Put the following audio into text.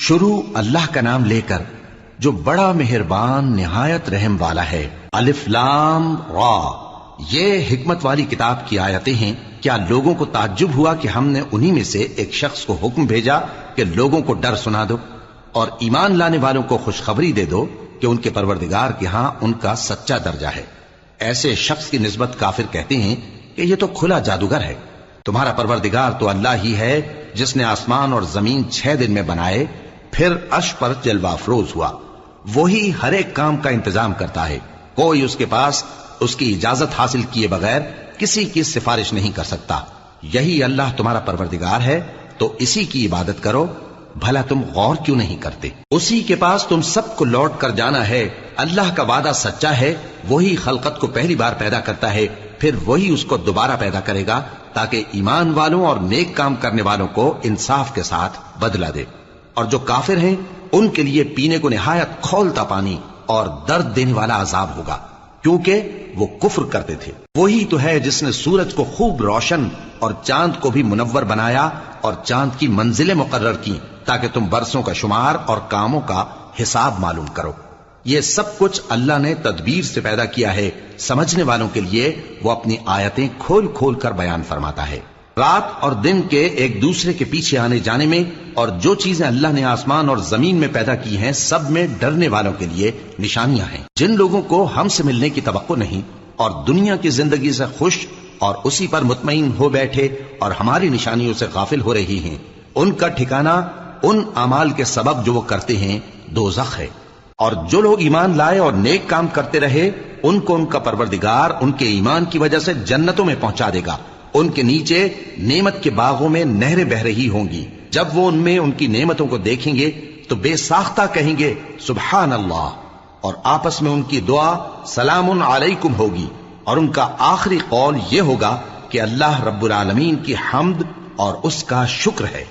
شروع اللہ کا نام لے کر جو بڑا مہربان نہایت رحم والا ہے۔ الف لام را، یہ حکمت والی کتاب کی آیتیں ہیں۔ کیا لوگوں کو تعجب ہوا کہ ہم نے انہی میں سے ایک شخص کو حکم بھیجا کہ لوگوں کو ڈر سنا دو اور ایمان لانے والوں کو خوشخبری دے دو کہ ان کے پروردگار کے ہاں ان کا سچا درجہ ہے۔ ایسے شخص کی نسبت کافر کہتے ہیں کہ یہ تو کھلا جادوگر ہے۔ تمہارا پروردگار تو اللہ ہی ہے جس نے آسمان اور زمین 6 دن میں بنائے، پھر عرش پر جلوہ افروز ہوا۔ وہی ہر ایک کام کا انتظام کرتا ہے، کوئی اس کے پاس اس کی اجازت حاصل کیے بغیر کسی کی سفارش نہیں کر سکتا۔ یہی اللہ تمہارا پروردگار ہے تو اسی کی عبادت کرو، بھلا تم غور کیوں نہیں کرتے؟ اسی کے پاس تم سب کو لوٹ کر جانا ہے۔ اللہ کا وعدہ سچا ہے، وہی خلقت کو پہلی بار پیدا کرتا ہے، پھر وہی اس کو دوبارہ پیدا کرے گا تاکہ ایمان والوں اور نیک کام کرنے والوں کو انصاف کے ساتھ بدلہ دے۔ اور جو کافر ہیں ان کے لیے پینے کو نہایت کھولتا پانی اور درد دینے والا عذاب ہوگا، کیونکہ وہ کفر کرتے تھے۔ وہی تو ہے جس نے سورج کو خوب روشن اور چاند کو بھی منور بنایا اور چاند کی منزلیں مقرر کی تاکہ تم برسوں کا شمار اور کاموں کا حساب معلوم کرو۔ یہ سب کچھ اللہ نے تدبیر سے پیدا کیا ہے، سمجھنے والوں کے لیے وہ اپنی آیتیں کھول کھول کر بیان فرماتا ہے۔ رات اور دن کے ایک دوسرے کے پیچھے آنے جانے میں اور جو چیزیں اللہ نے آسمان اور زمین میں پیدا کی ہیں سب میں ڈرنے والوں کے لیے نشانیاں ہیں۔ جن لوگوں کو ہم سے ملنے کی توقع نہیں اور دنیا کی زندگی سے خوش اور اسی پر مطمئن ہو بیٹھے اور ہماری نشانیوں سے غافل ہو رہی ہیں، ان کا ٹھکانہ ان اعمال کے سبب جو وہ کرتے ہیں دوزخ ہے۔ اور جو لوگ ایمان لائے اور نیک کام کرتے رہے ان کو ان کا پروردگار ان کے ایمان کی وجہ سے جنتوں میں پہنچا دے گا۔ ان کے نیچے نعمت کے باغوں میں نہریں بہ رہی ہوں گی۔ جب وہ ان میں ان کی نعمتوں کو دیکھیں گے تو بے ساختہ کہیں گے سبحان اللہ، اور آپس میں ان کی دعا سلام علیکم ہوگی، اور ان کا آخری قول یہ ہوگا کہ اللہ رب العالمین کی حمد اور اس کا شکر ہے۔